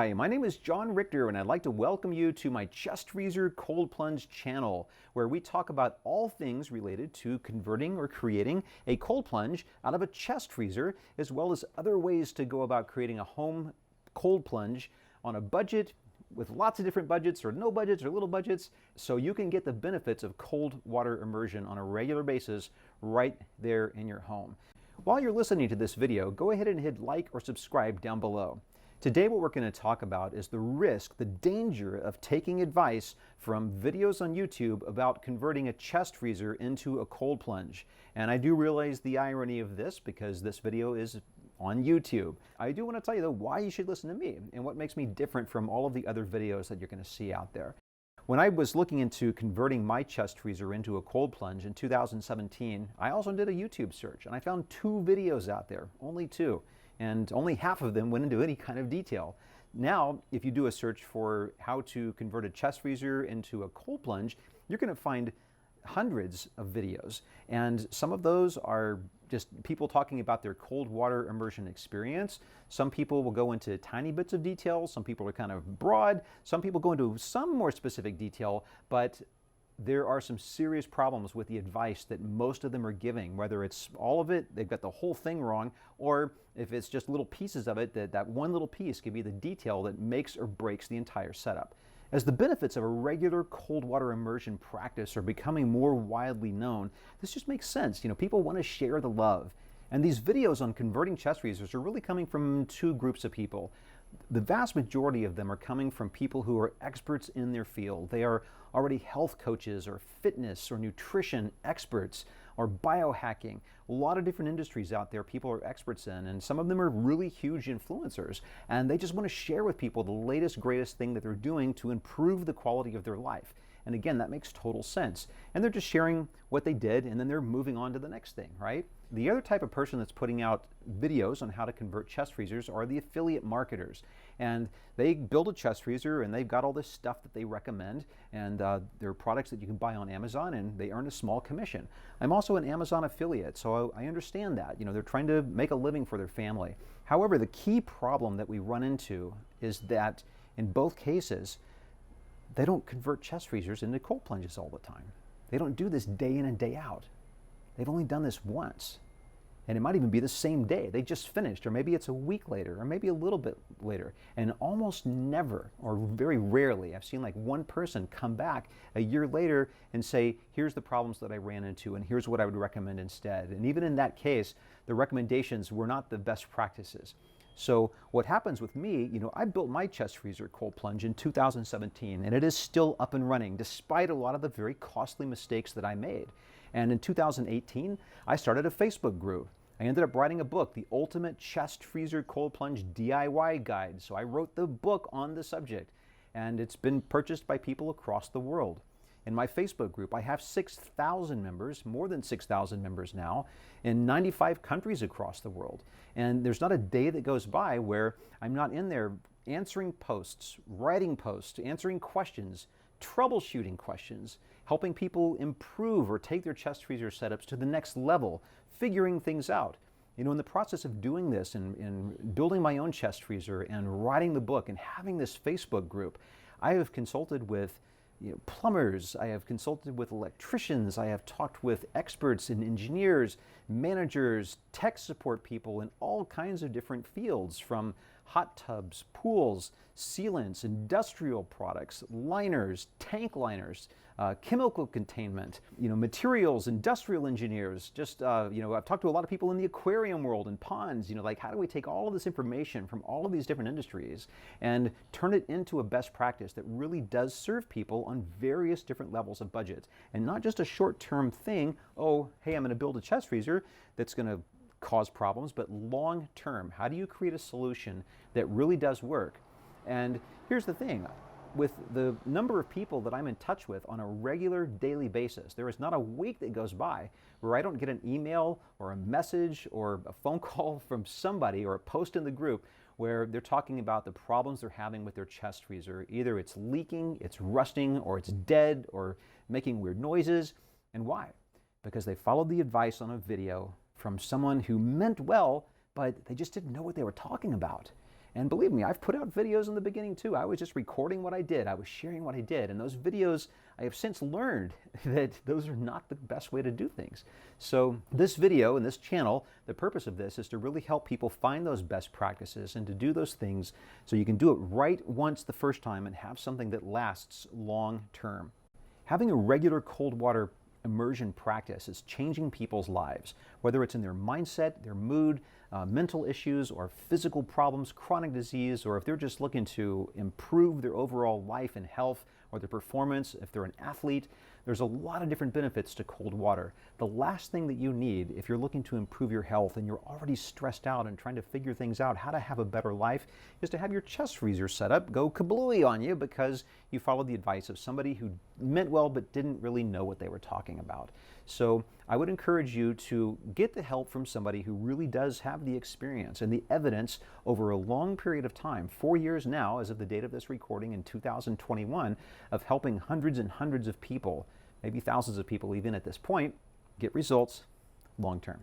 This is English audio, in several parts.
Hi, my name is John Richter and I'd like to welcome you to my Chest Freezer Cold Plunge channel, where we talk about all things related to converting or creating a cold plunge out of a chest freezer, as well as other ways to go about creating a home cold plunge on a budget, with lots of different budgets or no budgets or little budgets, so you can get the benefits of cold water immersion on a regular basis right there in your home. While you're listening to this video, go ahead and hit like or subscribe down below. Today what we're going to talk about is the risk, the danger of taking advice from videos on YouTube about converting a chest freezer into a cold plunge. And I do realize the irony of this because this video is on YouTube. I do want to tell you though why you should listen to me and what makes me different from all of the other videos that you're going to see out there. When I was looking into converting my chest freezer into a cold plunge in 2017, I also did a YouTube search and I found 2 videos out there, only 2. And only half of them went into any kind of detail. Now, if you do a search for how to convert a chest freezer into a cold plunge, you're going to find hundreds of videos. And some of those are just people talking about their cold water immersion experience. Some people will go into tiny bits of detail. Some people are kind of broad. Some people go into some more specific detail, but there are some serious problems with the advice that most of them are giving, whether it's all of it, they've got the whole thing wrong, or if it's just little pieces of it, that one little piece can be the detail that makes or breaks the entire setup. As the benefits of a regular cold water immersion practice are becoming more widely known, this just makes sense. People want to share the love. And these videos on converting chest freezers are really coming from 2 groups of people. The vast majority of them are coming from people who are experts in their field. They are already health coaches or fitness or nutrition experts or biohacking. A lot of different industries out there people are experts in, and some of them are really huge influencers, and they just want to share with people the latest, greatest thing that they're doing to improve the quality of their life. And again, that makes total sense. And they're just sharing what they did, and then they're moving on to the next thing, right? The other type of person that's putting out videos on how to convert chest freezers are the affiliate marketers. And they build a chest freezer, and they've got all this stuff that they recommend, and there are products that you can buy on Amazon, and they earn a small commission. I'm also an Amazon affiliate, so I understand that. They're trying to make a living for their family. However, the key problem that we run into is that in both cases, they don't convert chest freezers into cold plunges all the time. They don't do this day in and day out. They've only done this once. And it might even be the same day. They just finished, or maybe it's a week later, or maybe a little bit later. And almost never, or very rarely, I've seen like one person come back a year later and say, here's the problems that I ran into, and here's what I would recommend instead. And even in that case, the recommendations were not the best practices. So what happens with me, I built my chest freezer cold plunge in 2017, and it is still up and running despite a lot of the very costly mistakes that I made. And in 2018, I started a Facebook group. I ended up writing a book, The Ultimate Chest Freezer Cold Plunge DIY Guide. So I wrote the book on the subject, and it's been purchased by people across the world. In my Facebook group, I have 6,000 members, more than 6,000 members now, in 95 countries across the world. And there's not a day that goes by where I'm not in there answering posts, writing posts, answering questions, troubleshooting questions, helping people improve or take their chest freezer setups to the next level, figuring things out. In the process of doing this and building my own chest freezer and writing the book and having this Facebook group, I have consulted with plumbers, I have consulted with electricians, I have talked with experts and engineers, managers, tech support people in all kinds of different fields, from hot tubs, pools, sealants, industrial products, liners, tank liners, chemical containment, materials, industrial engineers. I've talked to a lot of people in the aquarium world and ponds, like how do we take all of this information from all of these different industries and turn it into a best practice that really does serve people on various different levels of budget, and not just a short-term thing, oh, hey, I'm going to build a chest freezer that's going to cause problems, but long term, how do you create a solution that really does work? And here's the thing, with the number of people that I'm in touch with on a regular daily basis, there is not a week that goes by where I don't get an email or a message or a phone call from somebody or a post in the group where they're talking about the problems they're having with their chest freezer. Either it's leaking, it's rusting, or it's dead, or making weird noises. And why? Because they followed the advice on a video from someone who meant well, but they just didn't know what they were talking about. And believe me, I've put out videos in the beginning too. I was just recording what I did. I was sharing what I did. And those videos, I have since learned that those are not the best way to do things. So this video and this channel, the purpose of this is to really help people find those best practices and to do those things so you can do it right once the first time and have something that lasts long term. Having a regular cold water immersion practice is changing people's lives, whether it's in their mindset, their mood, mental issues, or physical problems, chronic disease, or if they're just looking to improve their overall life and health or their performance, if they're an athlete. There's a lot of different benefits to cold water. The last thing that you need if you're looking to improve your health and you're already stressed out and trying to figure things out, how to have a better life, is to have your chest freezer set up go kablooey on you because you followed the advice of somebody who meant well but didn't really know what they were talking about. So I would encourage you to get the help from somebody who really does have the experience and the evidence over a long period of time, 4 years now as of the date of this recording in 2021, of helping hundreds and hundreds of people, maybe thousands of people even at this point, get results long term.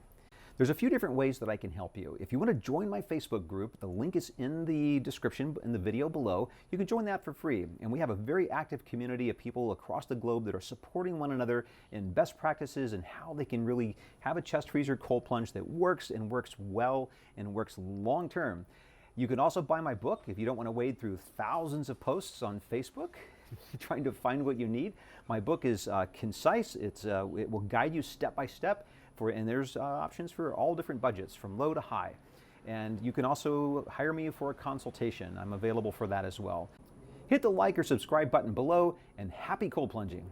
There's a few different ways that I can help you. If you want to join my Facebook group, the link is in the description in the video below. You can join that for free. And we have a very active community of people across the globe that are supporting one another in best practices and how they can really have a chest freezer cold plunge that works and works well and works long term. You can also buy my book if you don't want to wade through thousands of posts on Facebook trying to find what you need. My book is concise. It will guide you step by step. And there's options for all different budgets, from low to high. And you can also hire me for a consultation. I'm available for that as well. Hit the like or subscribe button below, and happy cold plunging.